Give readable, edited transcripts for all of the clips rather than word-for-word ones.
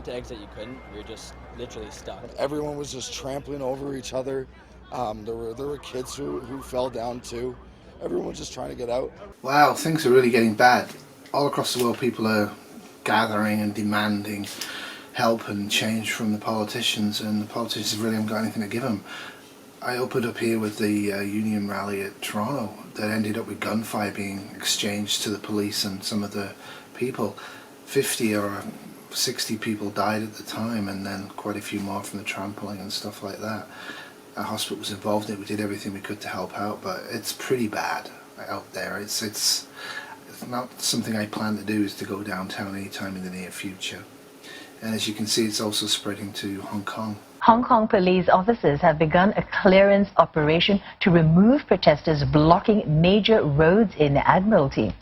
to exit, you couldn't. We were just literally stuck. Everyone was just trampling over each other. There were kids who fell down too. Everyone was just trying to get out. Wow, things are really getting bad. All across the world, people are gathering and demanding help and change from the politicians, and the politicians really haven't got anything to give them. I opened up here with the union rally at Toronto that ended up with gunfire being exchanged to the police and some of the people. 50 or 60 people died at the time, and then quite a few more from the trampling and stuff like that. Our hospital was involved in it. We did everything we could to help out, but it's pretty bad out there. It's not something I plan to do, is to go downtown anytime in the near future. And as you can see, it's also spreading to Hong Kong. Hong Kong police officers have begun a clearance operation to remove protesters blocking major roads in Admiralty.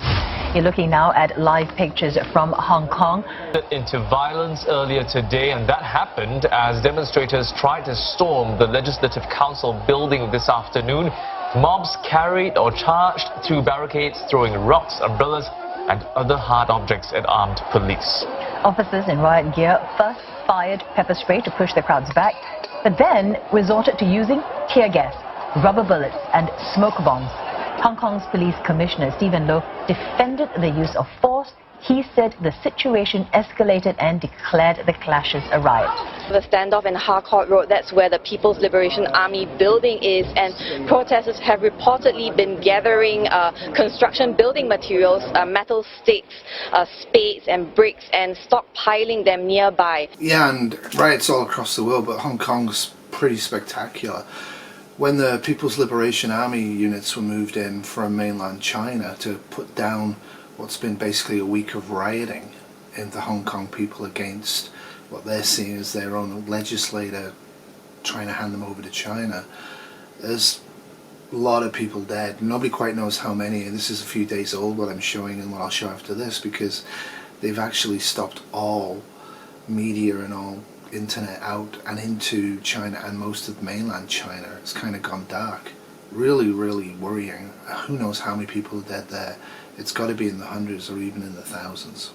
You're looking now at live pictures from Hong Kong. Into violence earlier today, and that happened as demonstrators tried to storm the Legislative Council building this afternoon. Mobs carried or charged through barricades, throwing rocks, umbrellas, and other hard objects at armed police. Officers in riot gear first fired pepper spray to push the crowds back, but then resorted to using tear gas, rubber bullets, and smoke bombs. Hong Kong's Police Commissioner Stephen Loh defended the use of force. He said the situation escalated and declared the clashes a riot. The standoff in Harcourt Road, that's where the People's Liberation Army building is, and protesters have reportedly been gathering construction building materials, metal sticks, spades and bricks, and stockpiling them nearby. Yeah, and riots all across the world, but Hong Kong's pretty spectacular. When the People's Liberation Army units were moved in from mainland China to put down what's been basically a week of rioting in the Hong Kong people against what they're seeing as their own legislator trying to hand them over to China, there's a lot of people dead. Nobody quite knows how many, and this is a few days old, what I'm showing and what I'll show after this, because they've actually stopped all media and all internet out and into China and most of mainland China. It's kind of gone dark. Really, really worrying. Who knows how many people are dead there. It's got to be in the hundreds or even in the thousands.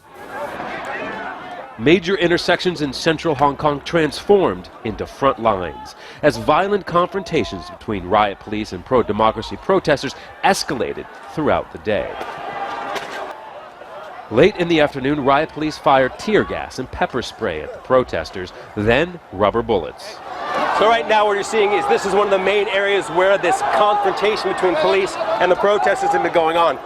Major intersections in central Hong Kong transformed into front lines as violent confrontations between riot police and pro-democracy protesters escalated throughout the day. Late in the afternoon, riot police fired tear gas and pepper spray at the protesters, then rubber bullets. So right now what you're seeing is this is one of the main areas where this confrontation between police and the protesters has been going on.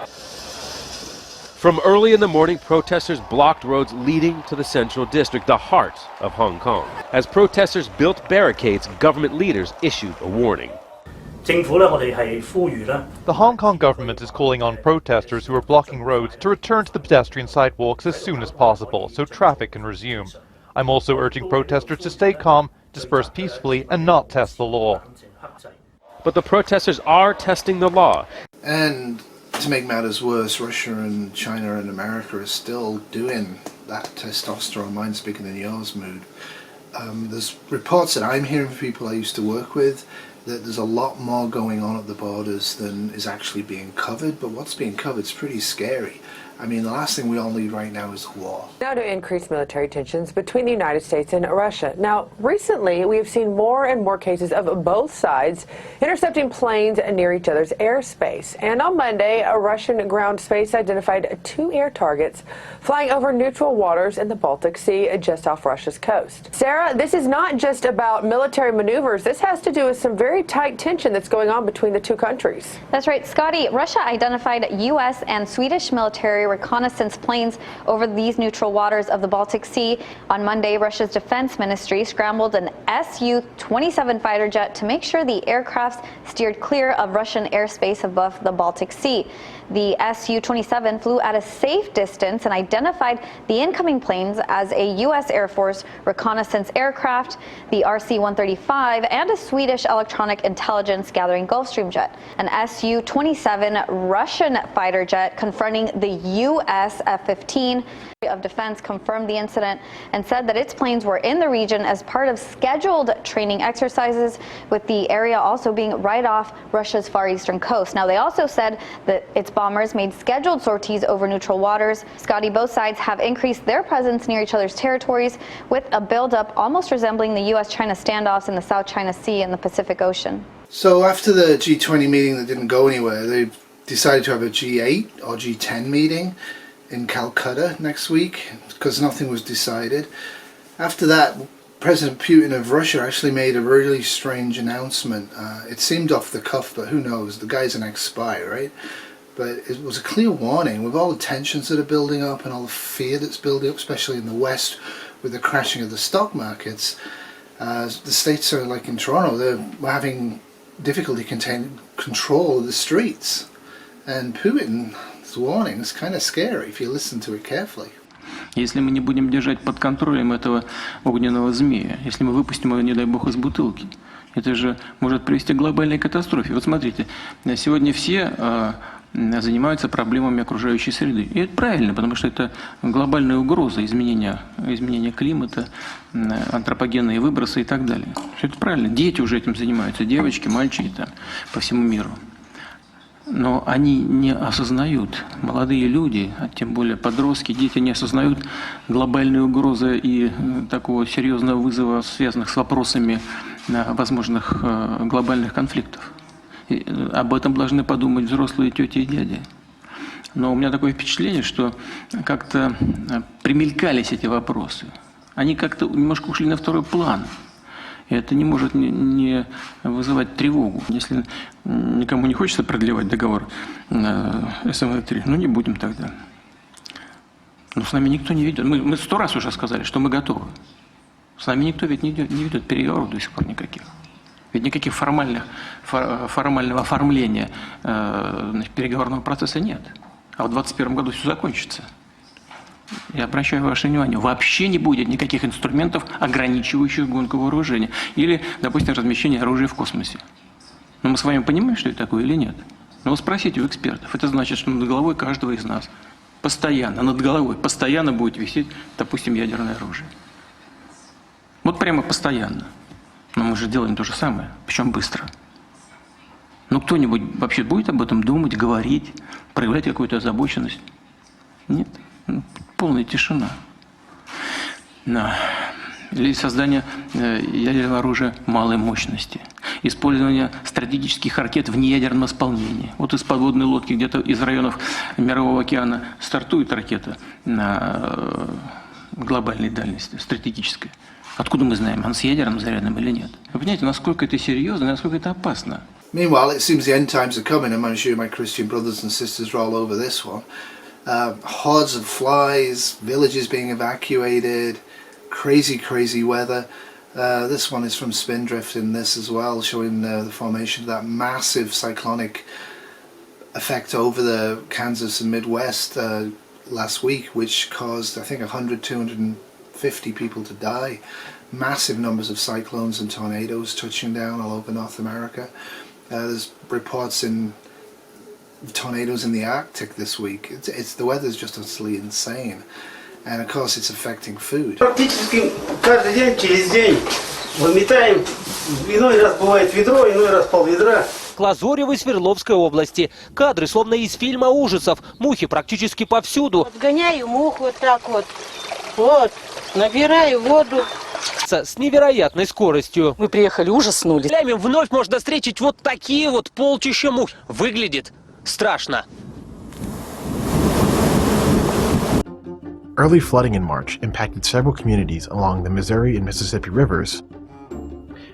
From early in the morning, protesters blocked roads leading to the Central District, the heart of Hong Kong. As protesters built barricades, government leaders issued a warning. The Hong Kong government is calling on protesters who are blocking roads to return to the pedestrian sidewalks as soon as possible so traffic can resume. I'm also urging protesters to stay calm, disperse peacefully, and not test the law. But the protesters are testing the law. And to make matters worse, Russia and China and America are still doing that testosterone, mine's bigger than yours mood. There's reports that I'm hearing from people I used to work with that there's a lot more going on at the borders than is actually being covered, but what's being covered is pretty scary. I mean, the last thing we all need right now is war. Now to increase military tensions between the United States and Russia. Now, recently, we have seen more and more cases of both sides intercepting planes near each other's airspace. And on Monday, a Russian ground space identified 2 air targets flying over neutral waters in the Baltic Sea just off Russia's coast. Sarah, this is not just about military maneuvers. This has to do with some very tight tension that's going on between the two countries. That's right, Scotty. Russia identified U.S. and Swedish military reconnaissance planes over these neutral waters of the Baltic Sea. On Monday, Russia's defense ministry scrambled an Su-27 fighter jet to make sure the aircrafts steered clear of Russian airspace above the Baltic Sea. The Su-27 flew at a safe distance and identified the incoming planes as a U.S. Air Force reconnaissance aircraft, the RC-135, and a Swedish electronic intelligence gathering Gulfstream jet. An Su-27 Russian fighter jet confronting the U.S. F-15 of Defense confirmed the incident and said that its planes were in the region as part of scheduled training exercises, with the area also being right off Russia's far eastern coast. Now, they also said that its bombers made scheduled sorties over neutral waters. Scotty, both sides have increased their presence near each other's territories, with a buildup almost resembling the U.S.-China standoffs in the South China Sea and the Pacific Ocean. So after the G20 meeting that didn't go anywhere, they decided to have a G8 or G10 meeting in Calcutta next week because nothing was decided. After that, President Putin of Russia actually made a really strange announcement. It seemed off the cuff, but who knows? The guy's an ex-spy, right? But it was a clear warning with all the tensions that are building up and all the fear that's building up, especially in the West with the crashing of the stock markets. The states are like in Toronto, they're having difficulty containing control of the streets. And Putin's warning is kind of scary if you listen to it carefully. Если мы не будем держать под контролем этого огненного змея, если мы выпустим его, не дай бог, из бутылки, это же может привести к глобальной катастрофе. Вот смотрите, сегодня все занимаются проблемами окружающей среды. И это правильно, потому что это глобальная угроза изменения климата, антропогенные выбросы и так далее. Все это правильно. Дети уже этим занимаются, девочки, мальчики там, по всему миру. Но они не осознают, молодые люди, а тем более подростки, дети не осознают глобальной угрозы и такого серьезного вызова, связанных с вопросами возможных глобальных конфликтов. И об этом должны подумать взрослые тети и дяди. Но у меня такое впечатление, что как-то примелькались эти вопросы. Они как-то немножко ушли на второй план. И это не может не вызывать тревогу. Если никому не хочется продлевать договор СМВ-3, ну не будем тогда. Но с нами никто не ведет. Мы 100 раз уже сказали, что мы готовы. С нами никто ведь не ведет переговоров до сих пор никаких. Ведь никаких формального оформления переговорного процесса нет. А в 2021 году все закончится. Я обращаю ваше внимание, вообще не будет никаких инструментов, ограничивающих гонку вооружения. Или, допустим, размещение оружия в космосе. Но мы с вами понимаем, что это такое или нет? Но вы спросите у экспертов. Это значит, что над головой каждого из нас постоянно, над головой постоянно будет висеть, допустим, ядерное оружие. Вот прямо постоянно. Но мы же делаем то же самое, причем быстро. Но кто-нибудь вообще будет об этом думать, говорить, проявлять какую-то озабоченность? Нет. Полная тишина. Или создание ядерного оружия малой мощности. Использование стратегических ракет в неядерном исполнении. Вот из подводной лодки где-то из районов Мирового океана стартует ракета на глобальной дальности, стратегической. Откуда мы знаем, она с ядерным зарядом или нет? Вы понимаете, насколько это серьезно, насколько это опасно? Meanwhile, it seems the end times are coming, and I'm sure my Christian brothers and sisters are all over this one. Hordes of flies, villages being evacuated, crazy weather. This one is from Spindrift in this as well, showing the formation of that massive cyclonic effect over the Kansas and Midwest last week, which caused, I think, 250 people to die. Massive numbers of cyclones and tornadoes touching down all over North America. There's reports in tornadoes in the Arctic this week. The weather's just absolutely insane, and of course it's affecting food. Практически каждый день, через день выметаем. Иной раз бывает ведро, иной раз полведра. Лазоревой Свердловской области. Кадры словно из фильма ужасов. Мухи практически повсюду. Отгоняю мух вот так вот. Вот, набираю воду. С невероятной скоростью. Мы приехали, ужаснули. Вновь можно встретить вот такие вот полчища мух. Выглядит страшно. Early flooding in March impacted several communities along the Missouri and Mississippi rivers.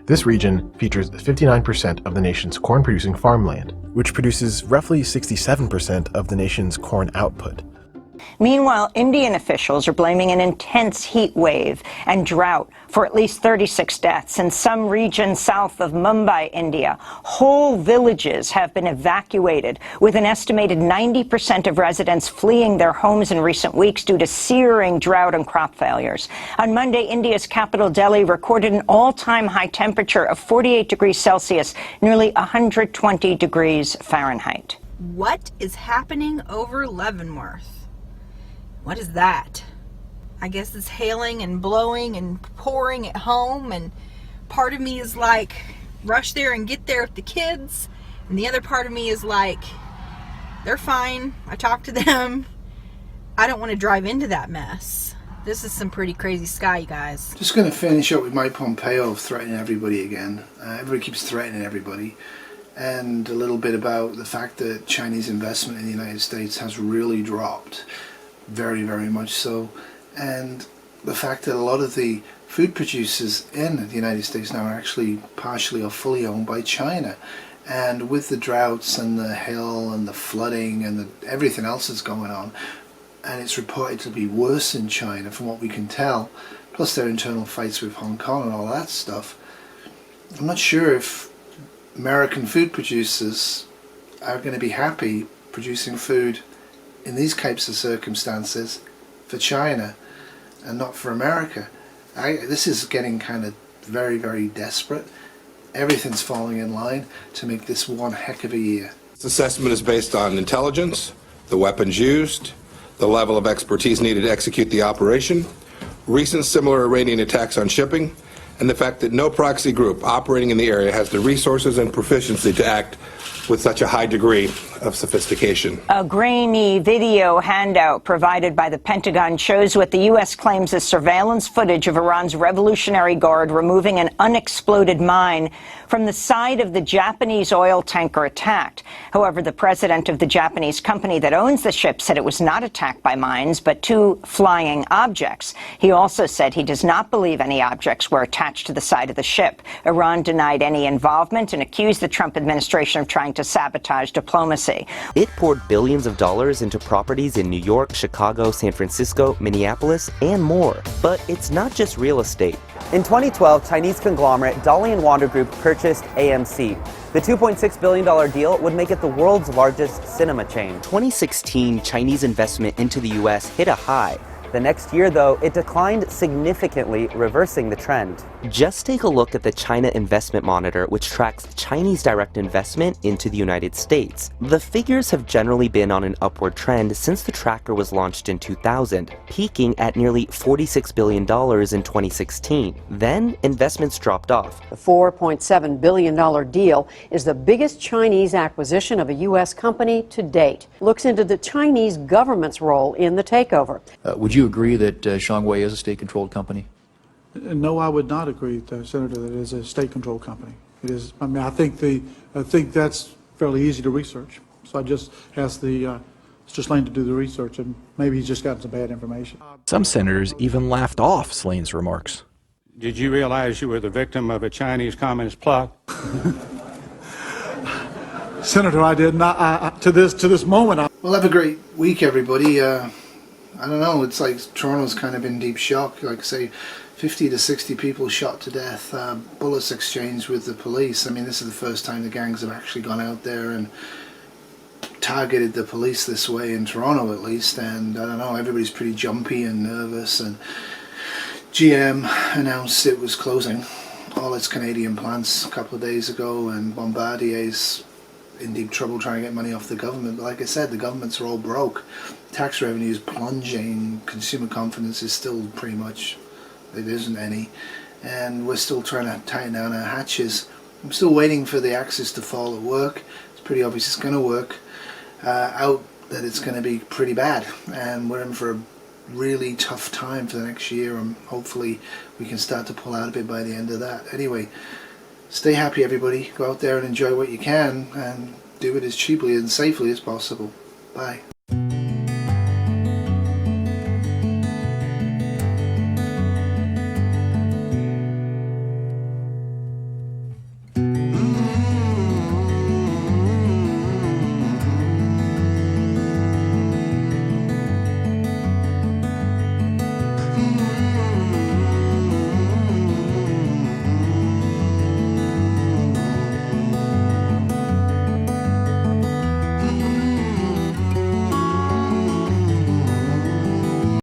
This region features 59% of the nation's corn-producing farmland, which produces roughly 67% of the nation's corn output. Meanwhile, Indian officials are blaming an intense heat wave and drought for at least 36 deaths in some regions south of Mumbai, India. Whole villages have been evacuated, with an estimated 90% of residents fleeing their homes in recent weeks due to searing drought and crop failures. On Monday, India's capital, Delhi, recorded an all-time high temperature of 48 degrees Celsius, nearly 120 degrees Fahrenheit. What is happening over Leavenworth? What is that? I guess it's hailing and blowing and pouring at home, and part of me is like, rush there and get there with the kids, and the other part of me is like, they're fine. I talked to them. I don't want to drive into that mess. This is some pretty crazy sky, you guys. Just going to finish up with Mike Pompeo threatening everybody again. Everybody keeps threatening everybody. And a little bit about the fact that Chinese investment in the United States has really dropped. Very, very much so. And the fact that a lot of the food producers in the United States now are actually partially or fully owned by China. And with the droughts and the hail and the flooding and everything else that's going on, and it's reported to be worse in China from what we can tell, plus their internal fights with Hong Kong and all that stuff, I'm not sure if American food producers are going to be happy producing food in these types of circumstances for China and not for America. This is getting kind of very, very desperate. Everything's falling in line to make this one heck of a year. This assessment is based on intelligence, the weapons used, the level of expertise needed to execute the operation, recent similar Iranian attacks on shipping, and the fact that no proxy group operating in the area has the resources and proficiency to act with such a high degree of sophistication. A grainy video handout provided by the Pentagon shows what the U.S. claims is surveillance footage of Iran's Revolutionary Guard removing an unexploded mine from the side of the Japanese oil tanker attacked. However, the president of the Japanese company that owns the ship said it was not attacked by mines, but two flying objects. He also said he does not believe any objects were attached to the side of the ship. Iran denied any involvement and accused the Trump administration of trying to sabotage diplomacy. It poured billions of dollars into properties in New York, Chicago, San Francisco, Minneapolis, and more. But it's not just real estate. In 2012, Chinese conglomerate Dolly & Wander Group purchased AMC. The $2.6 billion deal would make it the world's largest cinema chain. 2016 Chinese investment into the U.S. hit a high. The next year, though, it declined significantly, reversing the trend. Just take a look at the China Investment Monitor, which tracks Chinese direct investment into the United States. The figures have generally been on an upward trend since the tracker was launched in 2000, peaking at nearly $46 billion in 2016. Then, investments dropped off. The $4.7 billion deal is the biggest Chinese acquisition of a U.S. company to date. Looks into the Chinese government's role in the takeover. Would you agree that Shuangwei is a state-controlled company? No, I would not agree, Senator, that it is a state-controlled company. It is. I mean, I think that's fairly easy to research. So I just asked Mr. Slane to do the research, and maybe he's just gotten some bad information. Some senators even laughed off Slane's remarks. Did you realize you were the victim of a Chinese communist plot? Senator, I did not. To this moment. Well, have a great week, everybody. I don't know, it's like Toronto's kind of in deep shock. Like, say, 50 to 60 people shot to death, bullets exchanged with the police. I mean, this is the first time the gangs have actually gone out there and targeted the police this way in Toronto, at least. And I don't know, everybody's pretty jumpy and nervous. And GM announced it was closing all its Canadian plants a couple of days ago, and Bombardier's in deep trouble trying to get money off the government. But like I said, the governments are all broke. Tax revenue is plunging. Consumer confidence is still pretty much, it isn't any. And we're still trying to tighten down our hatches. I'm still waiting for the axis to fall at work. It's pretty obvious it's going to work out, that it's going to be pretty bad. And we're in for a really tough time for the next year, and hopefully we can start to pull out a bit by the end of that. Anyway, stay happy, everybody. Go out there and enjoy what you can, and do it as cheaply and safely as possible. Bye.